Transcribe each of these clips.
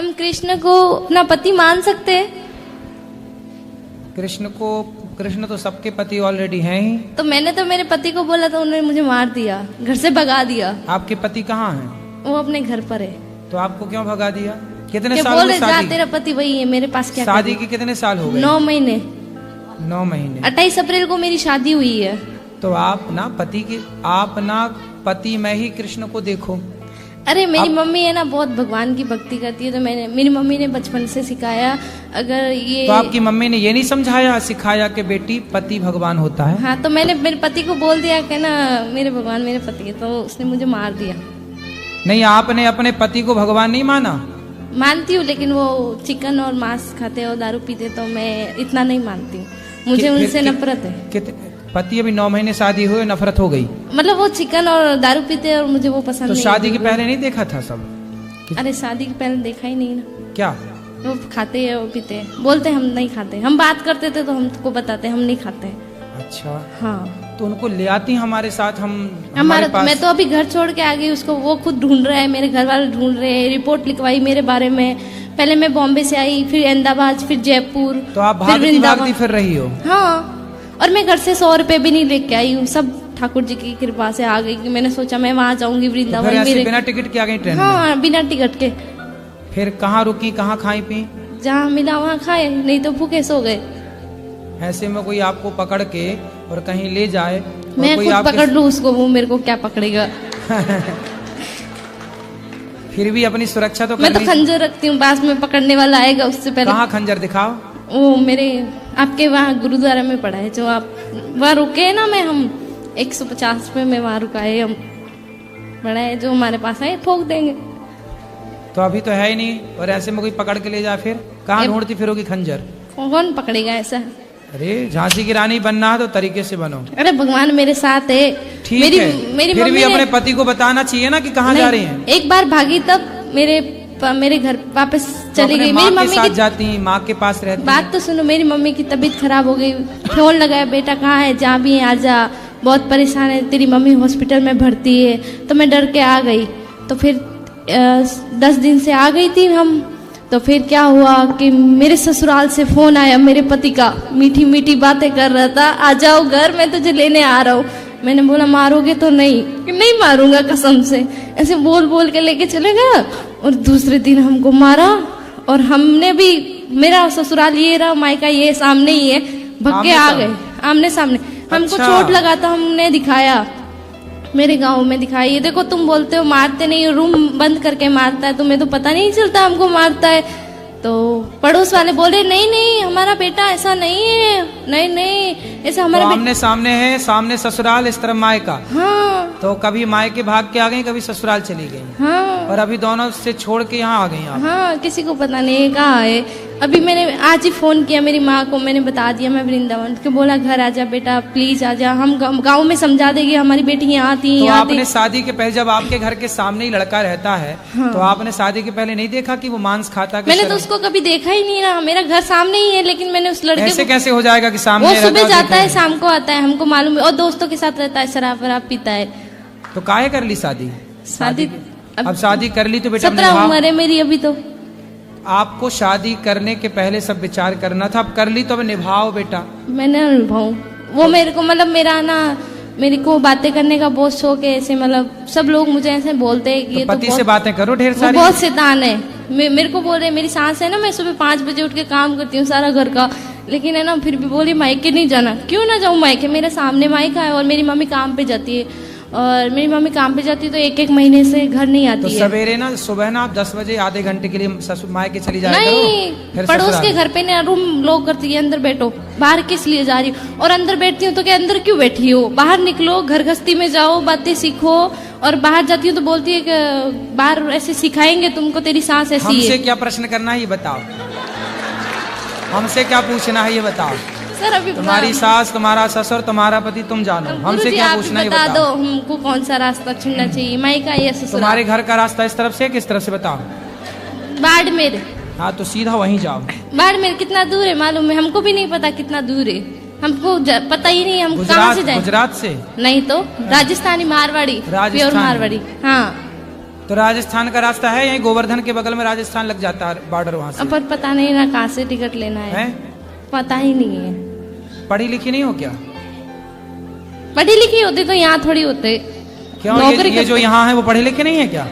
हम कृष्ण को अपना पति मान सकते हैं? कृष्ण तो सबके पति ऑलरेडी हैं ही। तो मैंने तो मेरे पति को बोला तो उन्होंने मुझे मार दिया, घर से भगा दिया। आपके पति कहाँ हैं? वो अपने घर पर है। तो आपको क्यों भगा दिया? कितने क्या साल बोले हुए जा शादी? तेरा पति वही है, मेरे पास क्या शादी के कितने साल हो गए? 9 महीने। 9 महीने। 28 अप्रैल को मेरी शादी हुई है। तो आप ना पति में ही कृष्ण को देखो। अरे मेरी मम्मी है ना बहुत भगवान की भक्ति करती है, तो मेरी मम्मी ने बचपन से सिखाया। अगर ये तो आपकी मम्मी ने ये नहीं समझाया सिखाया कि बेटी पति भगवान होता है? हाँ, तो मैंने मेरे पति को बोल दिया कि ना मेरे भगवान मेरे पति है, तो उसने मुझे मार दिया। नहीं, आपने अपने पति को भगवान नहीं माना? मानती हूँ, लेकिन वो चिकन और मांस खाते और दारू पीते, तो मैं इतना नहीं मानती हूँ। मुझे उनसे नफरत है। पति अभी 9 महीने शादी हुए, नफरत हो गई? मतलब वो चिकन और दारू पीते और मुझे वो पसंद तो नहीं। शादी के पहले नहीं देखा था सब? अरे शादी के पहले देखा ही नहीं ना। क्या वो खाते हैं और पीते हैं, बोलते हम नहीं खाते। हम बात करते थे तो हमको बताते हम नहीं खाते। अच्छा, हाँ। तो उनको ले आती हमारे साथ? हमारे पास। मैं तो अभी घर छोड़ के आ गई उसको, वो खुद ढूंढ रहा है, मेरे घर वाले ढूंढ रहे हैं। रिपोर्ट लिखवाई मेरे बारे में। पहले मैं बॉम्बे से आई, फिर अहमदाबाद, फिर जयपुर। तो आप भागती फिर रही हो? हाँ, और मैं घर से 100 रुपए भी नहीं लेके आई हूँ। सब ठाकुर जी की कृपा से आ गई कि मैंने सोचा मैं वहां जाऊंगी वृंदावन। तो बिना टिकट के आ गई ट्रेन में? हाँ, बिना टिकट के। फिर कहाँ रुकी, कहाँ खाई पी? जहाँ मिला वहाँ खाए, नहीं तो भूखे सो गए। ऐसे में कोई आपको पकड़ के और कहीं ले जाए, मैं खुद पकड़ लूँ उसको, वो मेरे को क्या पकड़ेगा? फिर भी अपनी सुरक्षा तो मैं तो खंजर रखती हूँ, पास में पकड़ने वाला आएगा उससे पहले। कहाँ खंजर दिखाओ? वो मेरे आपके वहाँ गुरुद्वारा में पड़ा है, जो आप वहाँ रुके ना, हम 150 रुपए में वहाँ रुकाए हम, बड़ा है जो हमारे पास है, ठोक देंगे। तो अभी तो है ही नहीं, और ऐसे में कोई पकड़ के ले जाए फिर कहाँ ढूंढती फिरोगी खंजर? कौन पकड़ेगा ऐसा? अरे झांसी की रानी बनना है तो तरीके से बनो। अरे भगवान मेरे साथ है। ठीक है, फिर भी अपने पति को बताना चाहिए ना कि कहाँ जा रही हैं। एक बार भागी तब मेरे घर वापस चली गई। मेरी मम्मी के साथ जाती, माँ के पास रहती। बात तो सुनो, मेरी मम्मी की तबीयत खराब हो गई, फोन लगाया, बेटा कहाँ है, जहाँ भी है आजा, बहुत परेशान है, तेरी मम्मी हॉस्पिटल में भर्ती है। तो मैं डर के आ गई। तो फिर 10 दिन से आ गई थी हम। तो फिर क्या हुआ कि मेरे ससुराल से फोन आया मेरे पति का, मीठी मीठी बातें कर रहा था, आ जाओ घर, मैं तुझे लेने आ रहा हूँ। मैंने बोला मारोगे तो? नहीं मारूंगा कसम से। ऐसे बोल बोल के लेके चले गया, और दूसरे दिन हमको मारा। और हमने भी, मेरा ससुराल ये रहा, मायका ये सामने ही है, भग के आ गए आमने सामने। हमको चोट लगा था, हमने दिखाया, मेरे गांव में दिखाई। ये देखो, तुम बोलते हो मारते नहीं, रूम बंद करके मारता है, तुम्हें तो पता नहीं चलता हमको मारता है। तो पड़ोस वाले बोले नहीं हमारा बेटा ऐसा नहीं है, नहीं ऐसा हमारा आमने सामने है, सामने ससुराल, इस तरफ मायका। हाँ। तो कभी मायके भाग के आ गई, कभी ससुराल चली गई। हाँ। और अभी दोनों से छोड़ के यहाँ आ गई आप? हाँ, किसी को पता नहीं कहाँ है। अभी मैंने आज ही फोन किया मेरी माँ को, मैंने बता दिया मैं वृंदावन के, बोला घर आजा बेटा प्लीज आजा, हम गाँव में समझा देंगे, हमारी बेटी यहाँ आती है। तो आपने शादी के पहले, जब आपके घर के सामने ही लड़का रहता है, तो आपने शादी के पहले नहीं देखा कि वो मांस खाता? मैंने तो उसको कभी देखा ही नहीं ना, मेरा घर सामने ही है, लेकिन मैंने उस लड़के ऐसे कैसे हो जाएगा कि सामने? वो सुबह जाता है, शाम को आता है, हमको मालूम है, और दोस्तों के साथ रहता है, शराब वराब पीता है। तो काहे कर ली शादी? अब शादी कर ली तो बेटा 17 उम्र है मेरी अभी। तो आपको शादी करने के पहले सब विचार करना था, अब कर ली तो अब निभाओ बेटा। मैंने निभाऊं, वो मेरे को मतलब मेरे को बातें करने का बहुत शौक है। ऐसे मतलब सब लोग मुझे ऐसे बोलते हैं कि ये पति से बातें करो ढेर सारी। बहुत शैतान है। मेरे को बोल रहे, मेरी सास है ना, मैं सुबह 5 बजे उठ के काम करती हूँ सारा घर का, लेकिन है ना फिर भी बोली मायके नहीं जाना। क्यों ना जाऊँ मायके? मेरे सामने मायका है, और मेरी मम्मी काम पे जाती है, और मेरी मम्मी काम पे जाती है तो 1-1 महीने से घर नहीं आती है। सवेरे ना, सुबह ना आप 10 बजे आधे घंटे के लिए ससुर मायके चली जाया नहीं, करो। पड़ोस के घर पे ना रूम लॉक करती है, अंदर बैठो, बाहर किस लिए जा रही हो? और अंदर बैठती हूँ तो क्या अंदर क्यों बैठी हो? बाहर निकलो, घर गृहस्थी में जाओ, बातें सीखो। और बाहर जाती हूँ तो बोलती है कि बाहर ऐसे सिखाएंगे तुमको, तेरी सास ऐसी है। हमसे क्या प्रश्न करना है ये बताओ, हमसे क्या पूछना है ये बताओ। सर अभी तुम्हारी सास, तुम्हारा ससुर, तुम्हारा पति, तुम जानो, हमसे क्या पूछना है बता दो, हमको कौन सा रास्ता चुनना चाहिए, मायका या ससुराल? तुम्हारे घर का रास्ता इस तरफ से किस तरफ से बताओ? बाड़मेर। हाँ, तो सीधा वहीं जाओ। बाड़मेर कितना दूर है मालूम है? हमको भी नहीं पता कितना दूर है, हमको पता ही नहीं, हम कहाँ से जाए? गुजरात से? नहीं तो राजस्थानी, मारवाड़ी, प्योर मारवाड़ी। हाँ, तो राजस्थान का रास्ता है, यहीं गोवर्धन के बगल में राजस्थान लग जाता है बॉर्डर, वहां से। पर पता नहीं ना कहाँ से टिकट लेना है, पता ही नहीं है। पढ़ी लिखी नहीं हो क्या? पढ़ी लिखी होती तो यहाँ थोड़ी होते। क्यों? ये जो यहाँ है वो पढ़े लिखे नहीं है क्या?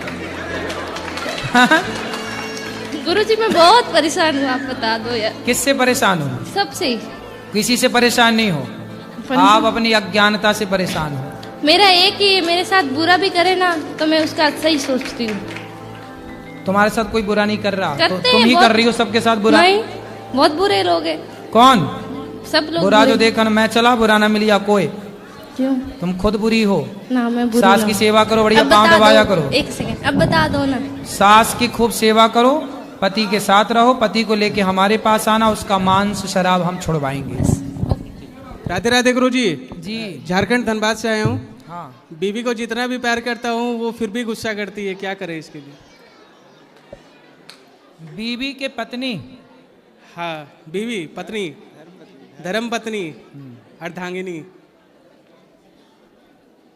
गुरुजी मैं बहुत परेशान हूँ, आप बता दो यार। किससे परेशान हो? सबसे। किसी से परेशान नहीं हो, आप अपनी अज्ञानता से परेशान हो। मेरा एक ही, मेरे साथ बुरा भी करे ना तो मैं उसका अच्छा ही सोचती हूँ। तुम्हारे साथ कोई बुरा नहीं कर रहा, तो तुम ही बहुत... कर रही हो सबके साथ बुरा। नहीं, बहुत बुरे लोग हैं। कौन? सब लोग बुरा जो देखा मैं चला, बुरा ना मिली या कोई। क्यों? तुम खुद बुरी हो ना, मैं बुरी सास की सेवा करो, बढ़िया पाँव दबाया करो। एक सेकंड, अब बता दो ना। सास की खूब सेवा करो, पति के साथ रहो, पति को लेके हमारे पास आना, उसका मांस शराब हम छुड़वाएंगे। राधे राधे गुरुजी। जी, झारखंड धनबाद से आया हूँ। हाँ। बीवी को जितना भी प्यार करता हूँ वो फिर भी गुस्सा करती है, क्या करे इसके लिए? बीवी के पत्नी? हाँ, बीवी पत्नी, धर्म पत्नी, अर्धांगिनी।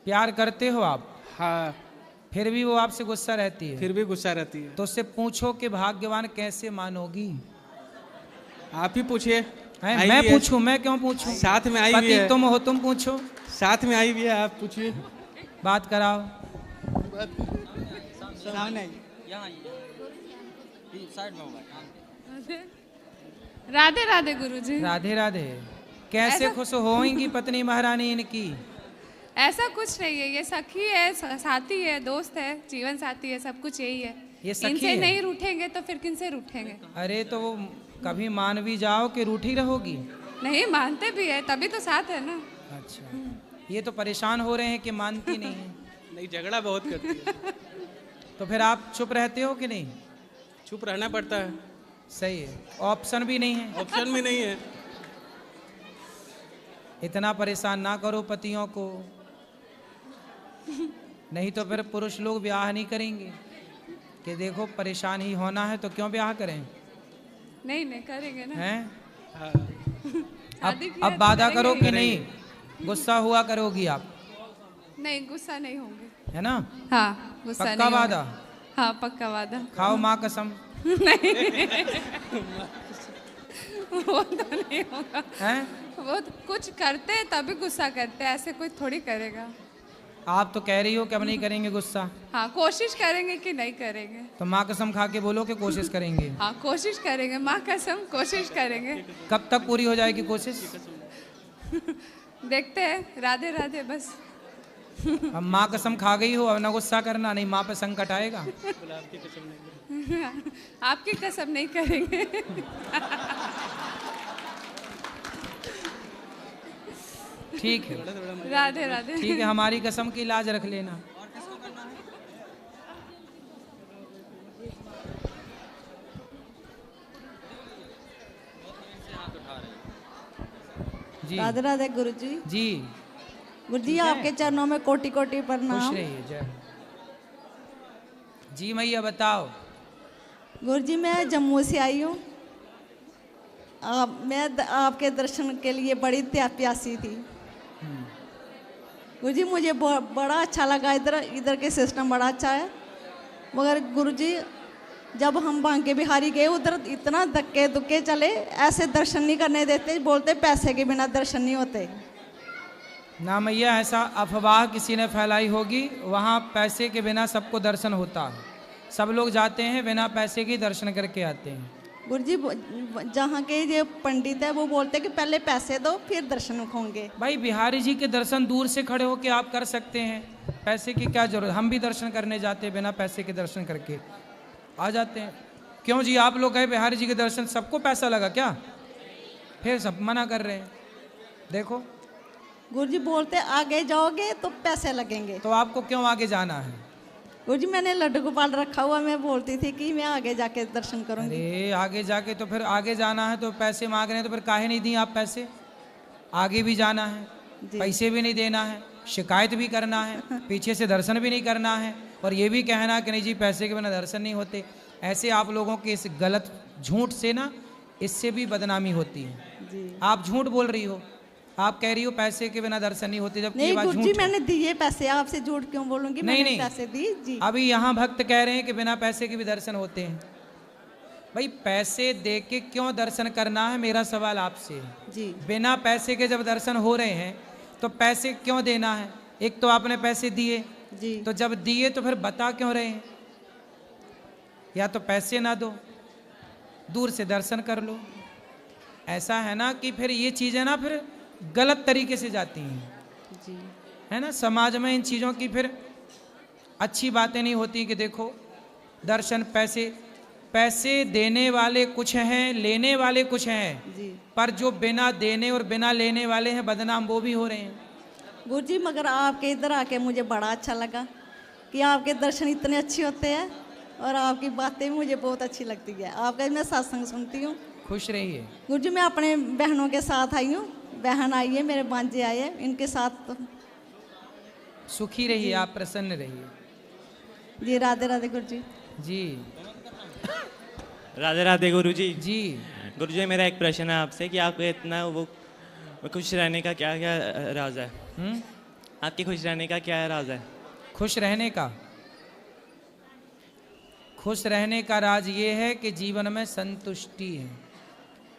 प्यार करते हो आप? हाँ। फिर भी वो आपसे गुस्सा रहती है? फिर भी गुस्सा रहती है। तो उससे पूछो कि भाग्यवान कैसे मानोगी? आप ही पूछिए। मैं पूछूं? मैं क्यों पूछूं? साथ में आई हुई है। तुम हो, तुम पूछो। साथ में आई हुई है, आप पूछिए। बात कराओ। राधे राधे गुरुजी। राधे राधे। कैसे खुश होंगी पत्नी महारानी इनकी? ऐसा कुछ नहीं है, ये सखी है, साथी है, दोस्त है, जीवन साथी है, सब कुछ यही है। ये सखी इनसे है? नहीं रूठेंगे तो फिर किनसे रूठेंगे? अरे तो वो कभी मान भी जाओ कि रूठी रहोगी? नहीं, मानते भी है, तभी तो साथ है ना। अच्छा, ये तो परेशान हो रहे हैं कि मानती नहीं है। नहीं, झगड़ा बहुत करती है। तो फिर आप चुप रहते हो कि नहीं? चुप रहना पड़ता है। सही है, ऑप्शन भी नहीं है। ऑप्शन भी नहीं है। इतना परेशान ना करो पतियों को, नहीं तो फिर पुरुष लोग ब्याह नहीं करेंगे कि देखो परेशान ही होना है तो क्यों ब्याह करें? नहीं नहीं करेंगे ना। हैं? हाँ। अब वादा करो कि नहीं गुस्सा हुआ करोगी आप? नहीं, गुस्सा नहीं होंगे, है ना? हाँ, गुस्सा नहीं पक्का वादा? हाँ, पक्का वादा। खाओ माँ कसम। नहीं वो तो नहीं होगा। हैं? वो तो कुछ करते हैं तभी गुस्सा करते हैं, ऐसे कोई थोड़ी करेगा। आप तो कह रही हो कि अब नहीं करेंगे गुस्सा। हाँ, कोशिश करेंगे कि नहीं करेंगे। तो माँ कसम खा के बोलो कि कोशिश करेंगे। हाँ, कोशिश करेंगे, माँ कसम कोशिश करेंगे। कब तक पूरी हो जाएगी कोशिश? देखते हैं। राधे राधे बस। अब माँ कसम खा गई हो, अब ना गुस्सा करना, नहीं माँ पे संकट आएगा। आपकी कसम नहीं करेंगे। ठीक है, राधे राधे। ठीक है, हमारी कसम की लाज रख लेना। जी राधे राधे गुरुजी। जी गुरुजी आपके चरणों में कोटि कोटि खुश प्रणाम। रहिए, जय। जी मैया बताओ। गुरुजी मैं जम्मू से आई हूँ। मैं आपके दर्शन के लिए बड़ी प्यासी थी। गुरुजी मुझे बड़ा अच्छा लगा, इधर के सिस्टम बड़ा अच्छा है। मगर गुरुजी जब हम बांके बिहारी गए उधर इतना धक्के दुक्के चले, ऐसे दर्शन नहीं करने देते, बोलते पैसे के बिना दर्शन नहीं होते। ना मैया ऐसा अफवाह किसी ने फैलाई होगी, वहाँ पैसे के बिना सबको दर्शन होता है। सब लोग जाते हैं बिना पैसे के दर्शन करके आते हैं। गुरुजी जहाँ के ये पंडित है वो बोलते हैं कि पहले पैसे दो फिर दर्शन होंगे। भाई बिहारी जी के दर्शन दूर से खड़े होके आप कर सकते हैं, पैसे की क्या जरूरत? हम भी दर्शन करने जाते हैं बिना पैसे के दर्शन करके आ जाते हैं। क्यों जी आप लोग गए बिहारी जी के दर्शन, सबको पैसा लगा क्या? फिर सब मना कर रहे हैं। देखो गुरुजी बोलते आगे जाओगे तो पैसे लगेंगे। तो आपको क्यों आगे जाना है? गुरुजी मैंने लड्डू गोपाल रखा हुआ, मैं बोलती थी कि मैं आगे जाके दर्शन करूंगी। अरे आगे जाके तो फिर आगे जाना है तो पैसे मांग रहे हैं, तो फिर काहे नहीं दिए आप पैसे? आगे भी जाना है, पैसे भी नहीं देना है, शिकायत भी करना है, पीछे से दर्शन भी नहीं करना है, और ये भी कहना कि नहीं जी पैसे के बिना दर्शन नहीं होते। ऐसे आप लोगों के इस गलत झूठ से ना, इससे भी बदनामी होती है। आप झूठ बोल रही हो, आप कह रही हो पैसे के बिना दर्शन नहीं होते, जबकि ये नहीं बात गुरु झूठ जी है। मैंने दिए पैसे, आपसे झूठ क्यों बोलूंगी? नहीं, मैंने नहीं। पैसे दी जी। अभी यहाँ भक्त कह रहे हैं कि बिना पैसे के भी दर्शन होते हैं। भाई पैसे दे के क्यों दर्शन करना है, मेरा सवाल आपसे है। जी बिना पैसे के जब दर्शन हो रहे हैं तो पैसे क्यों देना है? एक तो आपने पैसे दिए, जी तो जब दिए तो फिर बता क्यों रहे हैं? या तो पैसे ना दो, दूर से दर्शन कर लो। ऐसा है ना कि फिर ये चीज़ें ना फिर गलत तरीके से जाती हैं, जी है ना। समाज में इन चीज़ों की फिर अच्छी बातें नहीं होती कि देखो दर्शन पैसे देने वाले कुछ हैं, लेने वाले कुछ हैं, जी पर जो बिना देने और बिना लेने वाले हैं बदनाम वो भी हो रहे हैं। गुरु जी मगर आपके इधर आके मुझे बड़ा अच्छा लगा कि आपके दर्शन इतने अच्छे होते हैं और आपकी बातें भी मुझे बहुत अच्छी लगती है। आपका मैं सत्संग सुनती हूँ। खुश रहिए। गुरु जी मैं अपने बहनों के साथ आई हूँ, बहन आई है, मेरे भांजे आए हैं, इनके साथ। सुखी रहिए, आप प्रसन्न रहिए। जी राधे राधे गुरु जी। जी राधे राधे गुरुजी। जी गुरुजी मेरा एक प्रश्न है आपसे कि आपको इतना वो खुश रहने का क्या क्या राज है? आपके खुश रहने का क्या राज है? खुश रहने का राज ये है कि जीवन में संतुष्टि है,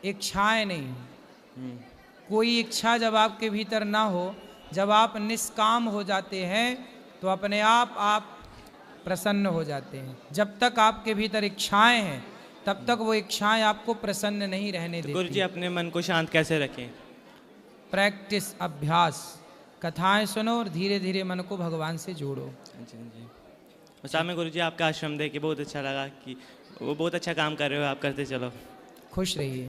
इच्छाएं नहीं। कोई इच्छा जब आपके भीतर ना हो, जब आप निष्काम हो जाते हैं तो अपने आप प्रसन्न हो जाते हैं। जब तक आपके भीतर इच्छाएं हैं तब तक वो इच्छाएं आपको प्रसन्न नहीं रहने देती। गुरुजी अपने मन को शांत कैसे रखें? प्रैक्टिस, अभ्यास, कथाएं सुनो और धीरे धीरे मन को भगवान से जोड़ो। जी जी। और साथ में गुरुजी आपका आश्रम देख के बहुत अच्छा लगा कि वो बहुत अच्छा काम कर रहे हो, आप करते चलो। खुश रहिए।